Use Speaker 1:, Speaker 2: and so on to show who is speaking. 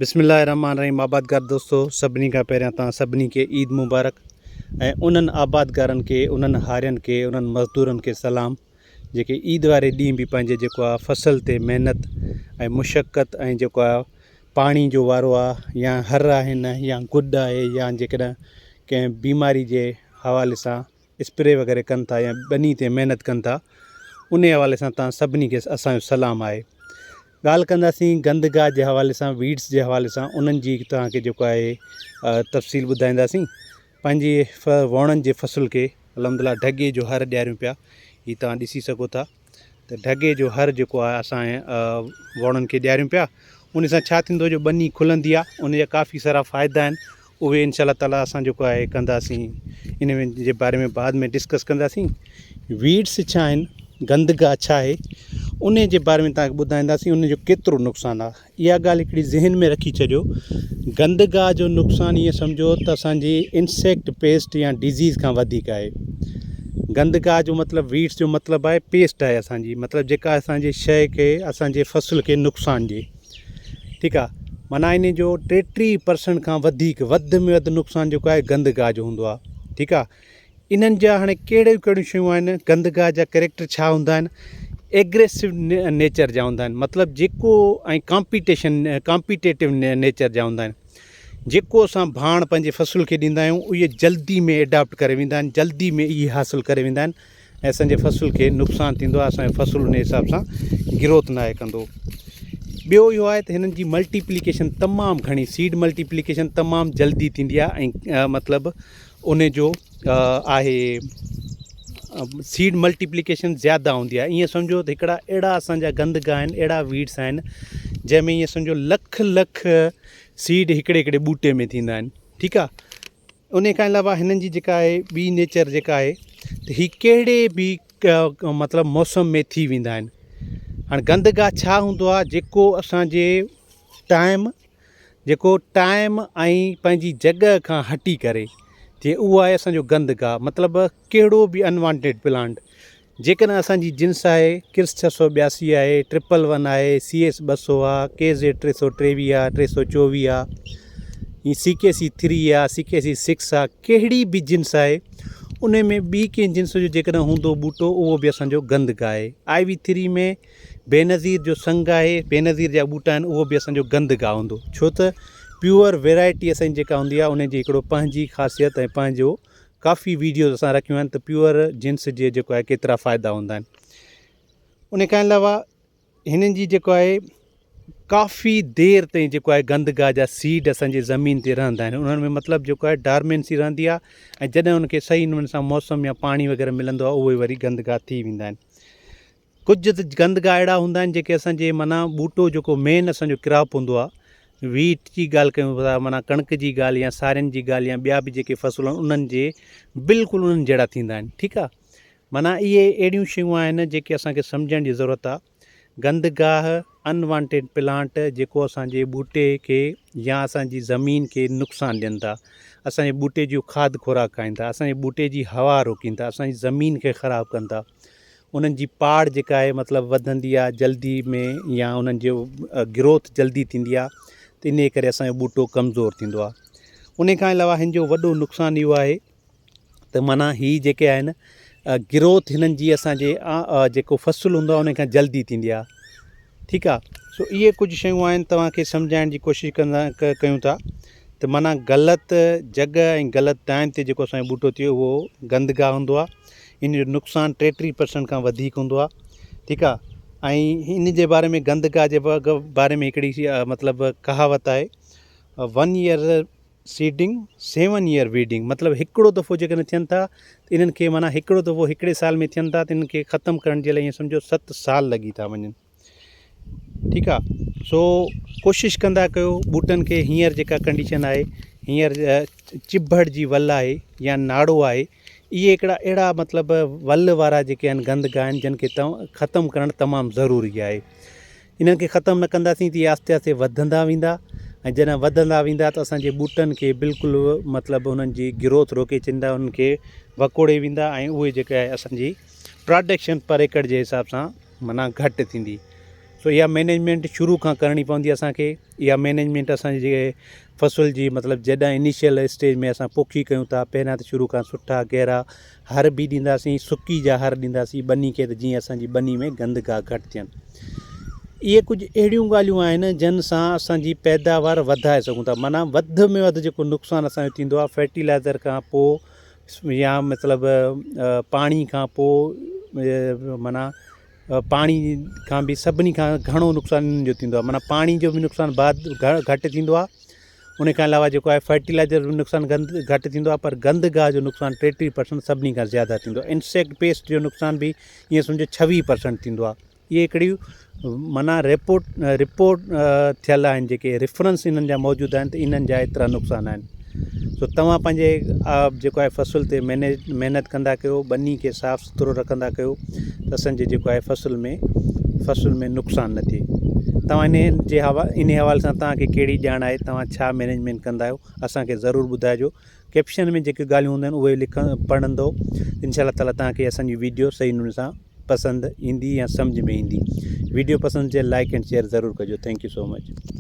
Speaker 1: बिस्मिल्लाहिर्रहमानिर्रहीम। आबादगार दोस्तों, सभिनी खां पहिरियां तव्हां सभिनी खे ईद मुबारक। ऐं उन्हनि आबादगारनि खे, उन्हनि हारियुनि खे, उन्हनि मज़दूरनि खे सलाम जेके ईद वारे ॾींहुं बि पंहिंजे जेको आहे फसल ते महिनत ऐं मुशक़त ऐं जेको आहे पाणी जो वारो आहे या हर आहिनि या गुड आहे या जेकॾहिं कंहिं बीमारी जे हवाले सां स्प्रे वग़ैरह कनि था या ॿनी ते महिनत कनि था, उन हवाले सां तव्हां सभिनी खे असांजो सलाम आहे। ॻाल्हि कंदासीं गंदगाह जे हवाले सां, वीड्स जे हवाले सां, उन्हनि जी तव्हांखे जेको आहे तफ़सील ॿुधाईंदासीं। पंहिंजी वणनि जे फसल खे अलहमदिल्ला ढगे जो हर ॾियारियूं पिया, हीअ तव्हां ॾिसी सघो था त ढगे जो हर जेको आहे असांजे वणनि खे ॾियारियूं पिया। उन सां छा थींदो, जो ॿनी खुलंदी आहे, उन जा काफ़ी सारा फ़ाइदा आहिनि। उहे इंशाअल्लाह ताला असां जेको आहे कंदासीं, इन जे बारे में बाद में डिस्कस कंदासीं। वीड्स छा आहिनि, गंदगाह छा आहे, उन जे बारे में तव्हांखे ॿुधाईंदासीं, उनजो केतिरो नुक़सानु आहे। इहा ॻाल्हि हिकिड़ी ज़हन में रखी छॾियो, गंदगाह जो नुक़सानु ईअं सम्झो त असांजी इंसेक्ट पेस्ट या डिज़ीज़ खां वधीक आहे। गंदगाह जो मतिलबु, वीड्स जो मतिलबु आहे पेस्ट आहे असांजी, मतिलबु जेका असांजे शइ खे, असांजे फसल खे नुक़सानु ॾिए। ठीकु आहे, माना इन जो 33% खां वधीक, वधि में वधि नुक़सानु जेको आहे गंदगाह जो हूंदो आहे। ठीकु आहे, इन्हनि जा हाणे कहिड़ियूं कहिड़ियूं शयूं आहिनि, गंदगाह जा कैरेक्टर छा हूंदा आहिनि, एग्रेसिव नेचर जा हूंदा आहिनि, मतिलबु जेको ऐं कॉम्पिटेटिव नेचर जा हूंदा आहिनि। जेको असां भाण पंहिंजे फसल खे ॾींदा आहियूं, उहे जल्दी में एडाप्ट करे वेंदा आहिनि, जल्दी में इहे हासिलु करे वेंदा आहिनि ऐं असांजे फसल खे नुक़सानु थींदो आहे, असांजो फसल उन हिसाब सां ग्रोथ न आहे कंदो। ॿियो इहो आहे त हिननि जी मल्टीप्लिकेशन तमामु घणी, सीड मल्टीप्लिकेशन तमामु जल्दी थींदी आहे ऐं मतिलबु उन जो आहे सीड मल्टीप्लिकेशन ज़्यादा हूंदी आहे। ईअं सम्झो त हिकिड़ा अहिड़ा असांजा गंदगाह आहिनि, अहिड़ा वीड्स आहिनि जंहिंमें ईअं सम्झो लख लख सीड हिकिड़े ॿूटे में थींदा आहिनि। ठीकु आहे, उन खां अलावा हिननि जी जेका आहे ॿी नेचर जेका आहे त हीअ कहिड़े बि मतिलबु मौसम में थी वेंदा आहिनि। हाणे गंदगाह छा हूंदो आहे, जेको असांजे टाइम ऐं पंहिंजी जॻह खां हटी करे थिए, उहो आहे असांजो गंदगाह। मतिलबु कहिड़ो बि अनवांटेड प्लांट, जेकॾहिं असांजी जिन्स आहे किर्स 682 आहे, 111 आहे, CS 200 आहे, KZ 323 आहे, 324 आहे, हीअ CKC 3 आहे, CKC 6 आहे, कहिड़ी बि जिन्स आहे उन में ॿी कंहिं जिन्स जो जेकॾहिं हूंदो ॿूटो, उहो बि असांजो गंदगाह आहे। IV3 में बेनज़ीर जो संग आहे, बेनज़ीर जा ॿूटा आहिनि, उहो बि असांजो गंदगाह हूंदो। छो त प्योर वैरायटी असांजी जेका हूंदी आहे, उनजी हिकिड़ो पंहिंजी ख़ासियत ऐं पंहिंजो काफ़ी वीडियोज़ असां रखियूं आहिनि त प्योर जिन्स जे जेको आहे केतिरा फ़ाइदा हूंदा आहिनि। उन खां अलावा हिननि जी जेको आहे काफ़ी देरि ताईं जेको आहे गंदगाह जा सीड असांजी ज़मीन ते रहंदा आहिनि। उन्हनि में मतिलबु जेको आहे डार्मेंसी रहंदी आहे ऐं जॾहिं उनखे सही नमूने सां मौसम या पाणी वग़ैरह मिलंदो आहे, उहे वरी गंदगाह थी वेंदा आहिनि। कुझु त गंदगाह अहिड़ा हूंदा आहिनि जेके असांजे माना ॿूटो जेको मेन असांजो क्रॉप हूंदो आहे, वीट जी ॻाल्हि कयूं था, माना कणिक जी ॻाल्हि या सारियुनि जी ॻाल्हि या ॿिया बि जेके फसल आहिनि, उन्हनि जे बिल्कुलु उन्हनि जहिड़ा थींदा आहिनि। ठीकु आहे, माना इहे अहिड़ियूं शयूं आहिनि जेके असांखे सम्झण जी ज़रूरत आहे। गंदगाह अनवांटेड प्लांट जेको असांजे ॿूटे खे या असांजी ज़मीन खे नुक़सानु ॾियनि था, असांजे ॿूटे जूं खाद खुराक खाइनि था, असांजे ॿूटे जी हवा रोकीनि था, असांजी ज़मीन खे ख़राबु कनि था। उन्हनि जी पाड़ जेका आहे मतिलबु वधंदी आहे जल्दी में, या उन्हनि जो ग्रोथ जल्दी थींदी आहे, त इन करे असांजो ॿूटो कमज़ोर थींदो आहे। उन खां अलावा हिन जो वॾो नुक़सानु इहो आहे त माना हीअ जेके आहिनि ग्रोथ हिननि जी असांजे जेको फसल हूंदो आहे उन खां जल्दी थींदी आहे। ठीकु आहे, सो इहे कुझु शयूं आहिनि, तव्हांखे सम्झाइण जी कोशिशि कयूं था त माना ग़लति जॻह ऐं ग़लति टाइम ते जेको असांजो ॿूटो थियो, उहो गंदगाह हूंदो आहे। इन जो नुक़सानु 33% खां वधीक हूंदो आहे। ठीकु आहे, ऐं इन जे बारे में, गंदगाह जे बारे में हिकिड़ी मतिलबु कहावत आहे, 1 year सीडिंग 7 year वीडिंग। मतिलबु हिकिड़ो दफ़ो जेकॾहिं थियनि था त इन्हनि खे, माना हिकिड़ो दफ़ो हिकिड़े साल में थियनि था, त इन्हनि खे ख़तमु करण जे लाइ ईअं सम्झो 7 साल लॻी था वञनि। ठीकु आहे, सो कोशिशि कंदा कयो ॿूटनि खे। हींअर जेका कंडीशन आहे, हींअर चिभड़ जी वल आहे या नाड़ो आहे, इहे हिकिड़ा अहिड़ा मतिलबु वल वारा जेके आहिनि गंदगाह आहिनि, जिन खे ख़तमु करणु तमामु ज़रूरी आहे। इन्हनि खे ख़तमु न कंदासीं त इहे आहिस्ते आहिस्ते वधंदा वेंदा, ऐं जॾहिं वधंदा वेंदा त असांजे ॿूटनि खे बिल्कुलु मतिलबु उन्हनि जी ग्रोथ रोके छॾींदा, उन्हनि खे वकोड़े वेंदा, ऐं उहे जेके आहे असांजी प्रोडक्शन पर एकड़ जे हिसाब सां माना घटि थींदी। सो इहा मैनेजमेंट शुरू खां करणी पवंदी असांखे। इहा मैनेजमेंट असांजी जेके फसल जी मतिलबु जॾहिं इनिशियल स्टेज में असां पोखी कयूं था, पहिरियां त शुरू खां सुठा गहरा हर बि ॾींदासीं, सुकी जा हर ॾींदासीं ॿनी खे, त जीअं असांजी ॿनी में गंद गाह घटि थियनि। इहे कुझु अहिड़ियूं ॻाल्हियूं आहिनि जिन सां असांजी पैदावार वधाए सघूं था। माना वधि में वधि जेको नुक़सानु असांजो थींदो आहे फर्टिलाइज़र खां पोइ या मतिलबु पाणी खां पोइ, माना पाणी खां बि सभिनी खां घणो नुक़सानु इन्हनि जो थींदो आहे। माना पाणी जो बि नुक़सानु घटि थींदो आहे। उन खां अलावा जेको आहे फर्टिलाइज़र जो नुक़सानु घटि थींदो आहे, पर गंद गाह जो नुक़सानु 33% सभिनी खां ज़्यादा थींदो आहे। इंसेक्ट पेस्ट जो नुक़सानु बि ईअं सम्झो 26% थींदो आहे। इहे हिकिड़ियूं माना रिपोर्ट थियल आहिनि, जेके रेफरेंस इन्हनि जा मौजूदु आहिनि, त इन्हनि जा एतिरा नुक़सान आहिनि। सो तव्हां पंहिंजे जेको आहे फसल ते महिनत कंदा कयो, ॿनी खे साफ़ु सुथिरो रखंदा कयो, त असांजे जेको आहे फसल में नुक़सानु न थिए। तव्हां इन हवाले सां तव्हांखे कहिड़ी ॼाण आहे, तव्हां छा मैनेजमेंट कंदा आहियो, असांखे ज़रूरु ॿुधाइजो। कैप्शन में जेके ॻाल्हियूं हूंदियूं आहिनि उहे पढ़ंदो, इंशाअल्लाह ताला तव्हांखे असांजी वीडियो सही नमूने सां पसंदि ईंदी या सम्झ में ईंदी। वीडियो पसंदि थिए लाइक एंड शेयर ज़रूरु कजो। Thank you so much.